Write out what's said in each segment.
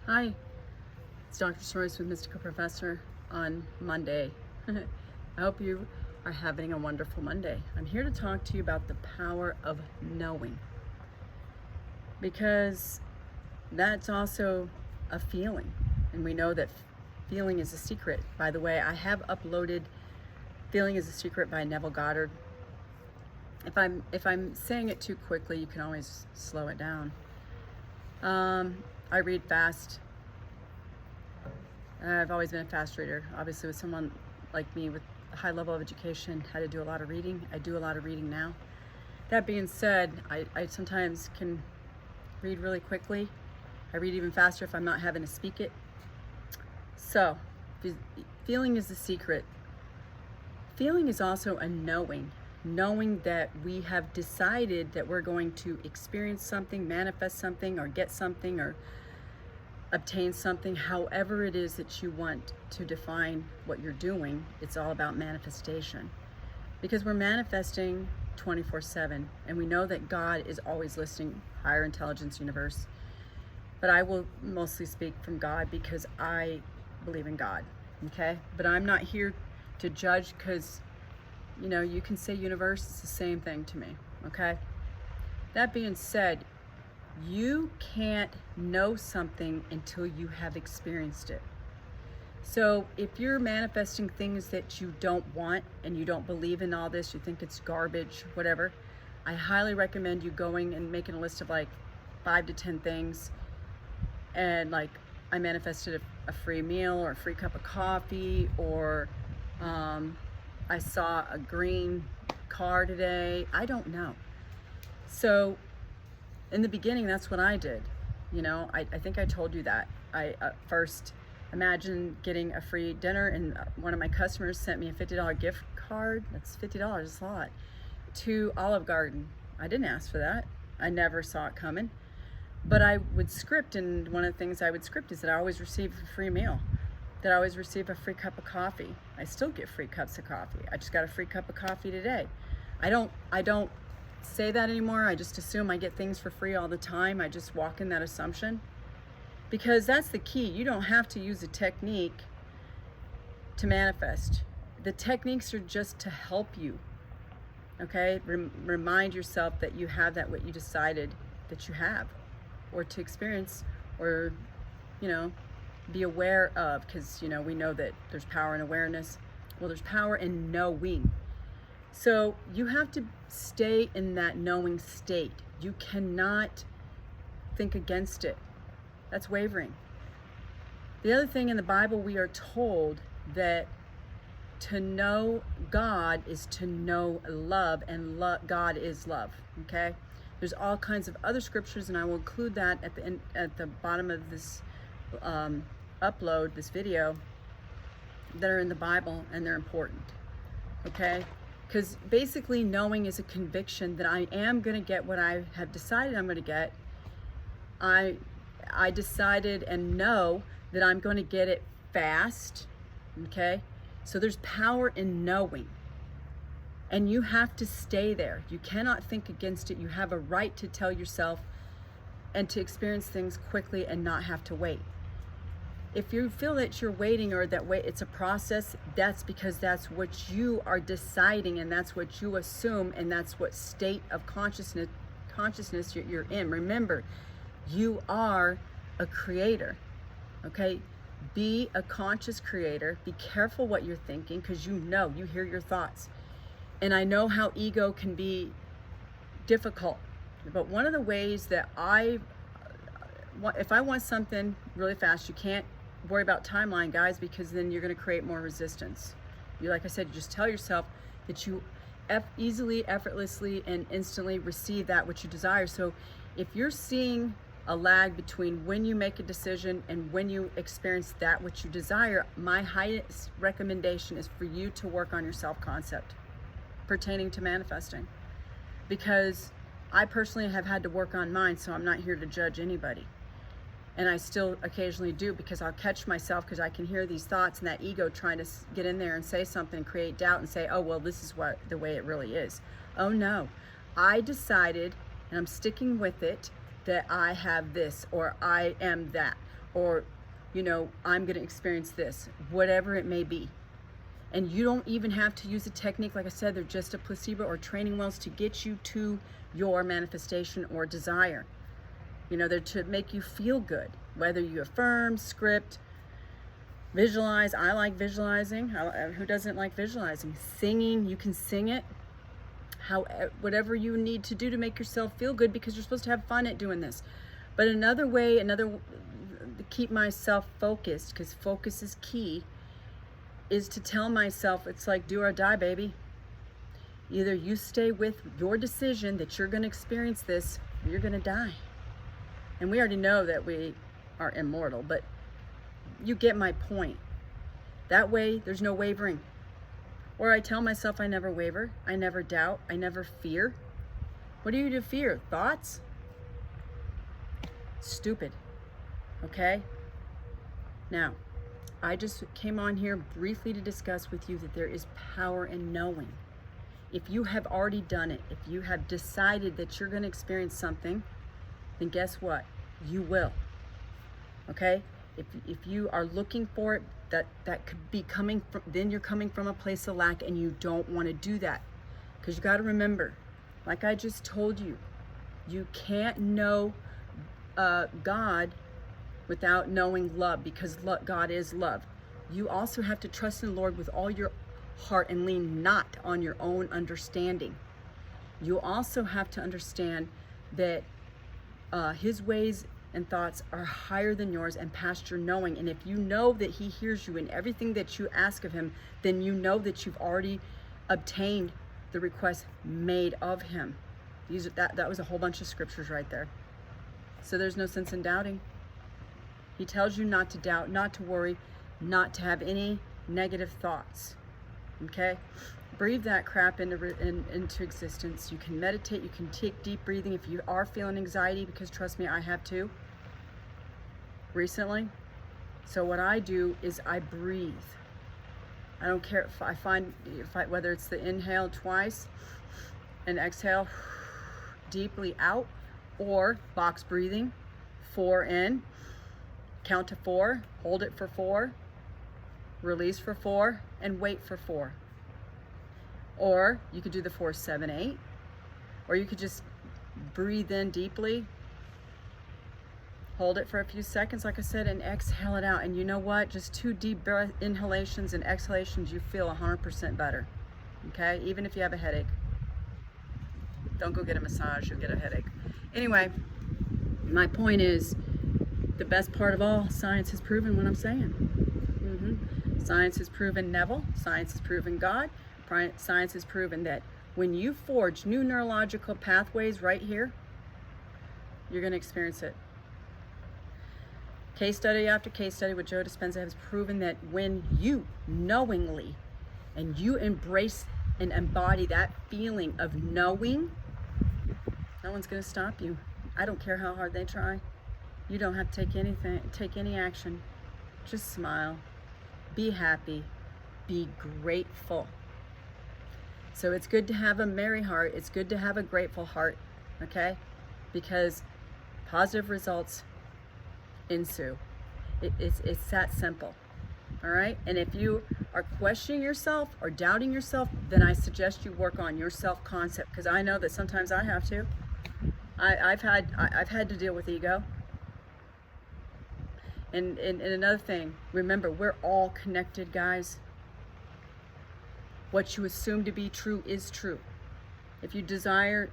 Hi, it's Dr. Soros with Mystical Professor on Monday. I hope you are having a wonderful Monday. I'm here to talk to you about the power of knowing, because that's also a feeling, and we know that feeling is a secret. By the way, I have uploaded Feeling is a Secret by Neville Goddard. If I'm saying it too quickly, you can always slow it down. I read fast. I've always been a fast reader. Obviously, with someone like me with a high level of education, had to do a lot of reading. I do a lot of reading now. That being said, I sometimes can read really quickly. I read even faster if I'm not having to speak it. So, feeling is the secret. Feeling is also a knowing. Knowing that we have decided that we're going to experience something, manifest something, or get something, or obtain something, however it is that you want to define what you're doing. It's all about manifestation, because we're manifesting 24/7, and we know that God is always listening, higher intelligence, universe. But I will mostly speak from God because I believe in God, okay? But I'm not here to judge, because you can say universe, it's the same thing to me, okay? That being said, you can't know something until you have experienced it. So if you're manifesting things that you don't want, and you don't believe in all this, you think it's garbage, whatever, I highly recommend you going and making a list of like 5 to 10 things. And like, I manifested a free meal, or a free cup of coffee, or I saw a green car today. I don't know. So in the beginning, that's what I did. I think I told you that. I first imagined getting a free dinner, and one of my customers sent me a $50 gift card. That's $50, it's a lot, to Olive Garden. I didn't ask for that. I never saw it coming. But I would script, and one of the things I would script is that I always receive a free meal, that I always receive a free cup of coffee. I still get free cups of coffee. I just got a free cup of coffee today. I don't say that anymore. I just assume I get things for free all the time. I just walk in that assumption, because that's the key. You don't have to use a technique to manifest. The techniques are just to help you, okay? Remind yourself that you have that, what you decided that you have, or to experience, or be aware of, because we know that there's power in awareness. Well, there's power in knowing. So you have to stay in that knowing state. You cannot think against it. That's wavering. The other thing, in the Bible, we are told that to know God is to know love, and God is love, okay? There's all kinds of other scriptures, and I will include that at the bottom of this upload, this video, that are in the Bible, and they're important, okay? Because basically, knowing is a conviction that I am going to get what I have decided I'm going to get. I decided and know that I'm going to get it fast, okay? So there's power in knowing. And you have to stay there. You cannot think against it. You have a right to tell yourself and to experience things quickly and not have to wait. If you feel that you're waiting, or that it's a process, that's because that's what you are deciding, and that's what you assume, and that's what state of consciousness you're in. Remember, you are a creator, okay? Be a conscious creator. Be careful what you're thinking, because you hear your thoughts. And I know how ego can be difficult, but one of the ways that if I want something really fast, you can't worry about timeline, guys, because then you're going to create more resistance. Like I said, you just tell yourself that you easily, effortlessly, and instantly receive that which you desire. So if you're seeing a lag between when you make a decision and when you experience that which you desire, my highest recommendation is for you to work on your self-concept pertaining to manifesting, because I personally have had to work on mine, so I'm not here to judge anybody. And I still occasionally do, because I'll catch myself, because I can hear these thoughts and that ego trying to get in there and say something, create doubt, and say, oh, well, this is the way it really is. Oh no, I decided, and I'm sticking with it, that I have this, or I am that, or, you know, I'm going to experience this, whatever it may be. And you don't even have to use a technique. Like I said, they're just a placebo or training wheels to get you to your manifestation or desire. You know, they're to make you feel good, whether you affirm, script, visualize. I like visualizing. Who doesn't like visualizing? Singing, you can sing it. Whatever you need to do to make yourself feel good, because you're supposed to have fun at doing this. But another way, to keep myself focused, because focus is key, is to tell myself, it's like do or die, baby. Either you stay with your decision that you're going to experience this, or you're going to die. And we already know that we are immortal, but you get my point. That way, there's no wavering. Or I tell myself I never waver, I never doubt, I never fear. What do you do fear? Thoughts? Stupid. Okay? Now, I just came on here briefly to discuss with you that there is power in knowing. If you have already done it, if you have decided that you're going to experience something, then guess what? You will. Okay? If you are looking for it, that could be coming from, then you're coming from a place of lack, and you don't want to do that. Because you got to remember, like I just told you, you can't know God without knowing love, because God is love. You also have to trust in the Lord with all your heart and lean not on your own understanding. You also have to understand that his ways and thoughts are higher than yours and past your knowing. And if you know that he hears you in everything that you ask of him, then you know that you've already obtained the request made of him. That was a whole bunch of scriptures right there. So there's no sense in doubting. He tells you not to doubt, not to worry, not to have any negative thoughts. Okay? Breathe that crap into existence. You can meditate, you can take deep breathing if you are feeling anxiety, because trust me, I have too, recently. So what I do is I breathe. I don't care whether it's the inhale twice and exhale deeply out, or box breathing, 4 in, count to 4, hold it for 4, release for 4, and wait for 4. Or you could do the 4, 7, 8, or you could just breathe in deeply, hold it for a few seconds, like I said, and exhale it out. And you know what? Just 2 deep breath inhalations and exhalations, you feel 100% better. Okay? Even if you have a headache. Don't go get a massage, you'll get a headache. Anyway, my point is, the best part of all, science has proven what I'm saying. Science has proven Neville. Science has proven God. Science has proven that when you forge new neurological pathways right here, you're going to experience it. Case study after case study with Joe Dispenza has proven that when you knowingly and you embrace and embody that feeling of knowing, no one's going to stop you. I don't care how hard they try. You don't have to take any action. Just smile. Be happy. Be grateful. So it's good to have a merry heart. It's good to have a grateful heart, okay? Because positive results ensue. It's that simple, all right? And if you are questioning yourself or doubting yourself, then I suggest you work on your self-concept, because I know that sometimes I have to. I've had to deal with ego. And another thing, remember, we're all connected, guys. What you assume to be true is true. If you desire,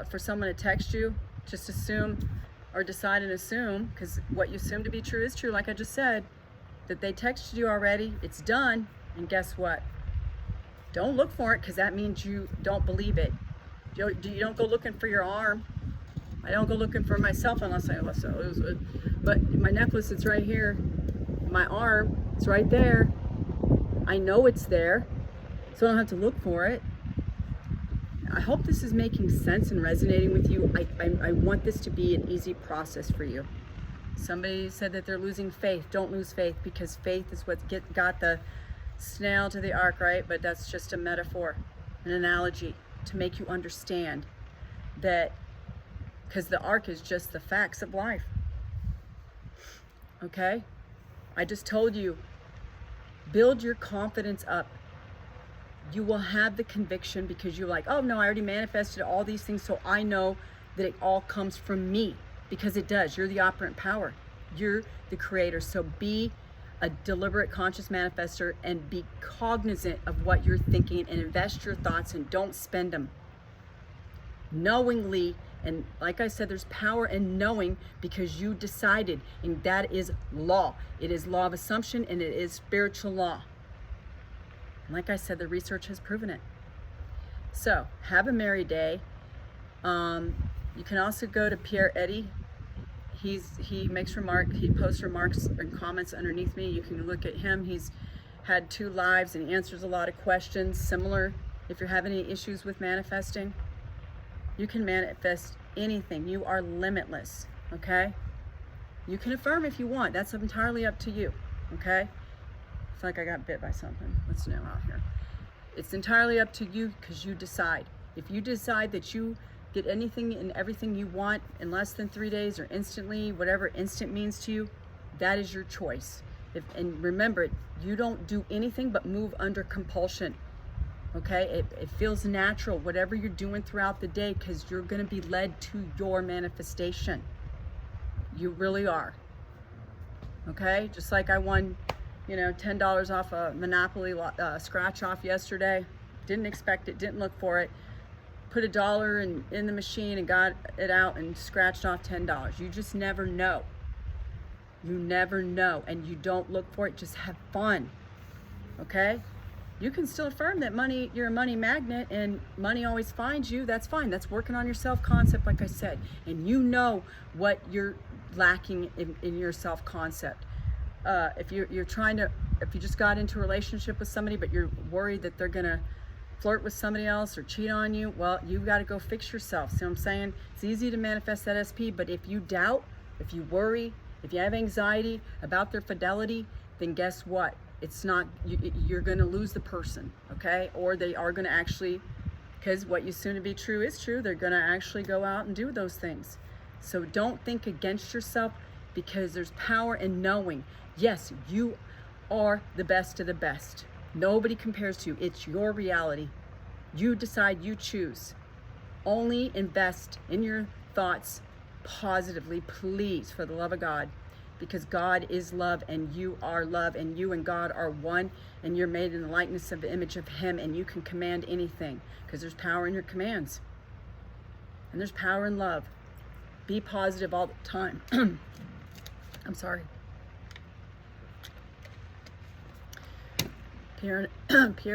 for someone to text you, just assume or decide and assume, because what you assume to be true is true, like I just said, that they texted you already, it's done, and guess what? Don't look for it, because that means you don't believe it. You don't go looking for your arm. I don't go looking for myself unless but my necklace, it's right here. My arm, it's right there. I know it's there, so I don't have to look for it. I hope this is making sense and resonating with you. I want this to be an easy process for you. Somebody said that they're losing faith. Don't lose faith, because faith is what got the snail to the ark, right? But that's just a metaphor, an analogy to make you understand that, because the ark is just the facts of life. okay? I just told you, build your confidence up. You will have the conviction because you're like, oh no, I already manifested all these things, so I know that it all comes from me, because it does. You're the operant power. You're the creator. So be a deliberate, conscious manifester and be cognizant of what you're thinking and invest your thoughts and don't spend them. Knowingly, and like I said, there's power in knowing because you decided, and that is law. It is law of assumption and it is spiritual law. And like I said, the research has proven it. So have a merry day. You can also go to Pierre Eddy. He makes remarks, he posts remarks and comments underneath me. You can look at him. He's had 2 lives and he answers a lot of questions similar. If you're having any issues with manifesting, you can manifest anything. You are limitless, okay? You can affirm if you want. That's entirely up to you, okay? It's like I got bit by something. What's new out here? It's entirely up to you because you decide. If you decide that you get anything and everything you want in less than 3 days or instantly, whatever instant means to you, that is your choice. And remember, you don't do anything but move under compulsion. Okay, it feels natural, whatever you're doing throughout the day, because you're going to be led to your manifestation. You really are. Okay, just like I won, $10 off a Monopoly scratch off yesterday. Didn't expect it, didn't look for it. Put $1 in the machine and got it out and scratched off $10. You just never know. You never know, and you don't look for it. Just have fun. Okay. You can still affirm that you're a money magnet and money always finds you. That's fine. That's working on your self-concept, like I said. And you know what you're lacking in your self-concept. If you just got into a relationship with somebody, but you're worried that they're going to flirt with somebody else or cheat on you, well, you've got to go fix yourself. See what I'm saying? It's easy to manifest that SP, but if you doubt, if you worry, if you have anxiety about their fidelity, then guess what? It's not, you're going to lose the person, okay? Or they are going to actually, because what you assume to be true is true, they're going to actually go out and do those things. So don't think against yourself, because there's power in knowing, yes, you are the best of the best. Nobody compares to you. It's your reality. You decide, you choose. Only invest in your thoughts positively, please, for the love of God. Because God is love and you are love, and you and God are one, and you're made in the likeness of the image of Him, and you can command anything because there's power in your commands. And there's power in love. Be positive all the time. I'm sorry. Pierre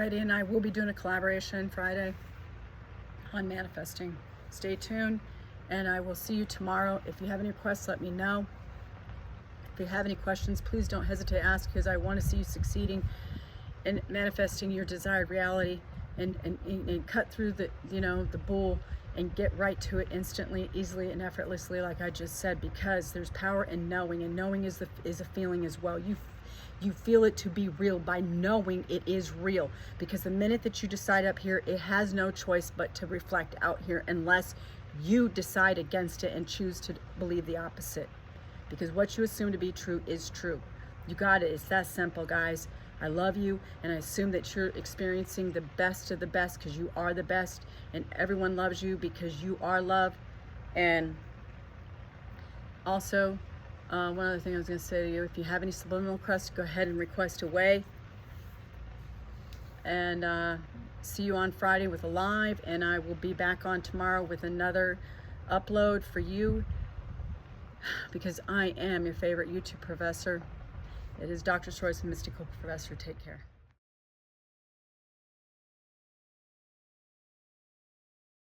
Eddy and I will be doing a collaboration Friday on manifesting. Stay tuned, and I will see you tomorrow. If you have any requests, let me know. If you have any questions, please don't hesitate to ask, because I want to see you succeeding in manifesting your desired reality and cut through the bull and get right to it instantly, easily, and effortlessly, like I just said, because there's power in knowing, and knowing is a feeling as well. You feel it to be real by knowing it is real, because the minute that you decide up here, it has no choice but to reflect out here, unless you decide against it and choose to believe the opposite. Because what you assume to be true is true. You got it. It's that simple, guys. I love you, and I assume that you're experiencing the best of the best, because you are the best, and everyone loves you because you are love. And also, one other thing I was going to say to you, if you have any subliminal requests, go ahead and request away. And see you on Friday with a live, and I will be back on tomorrow with another upload for you, because I am your favorite YouTube professor. It is Dr. Sroy's Mystical Professor. Take care.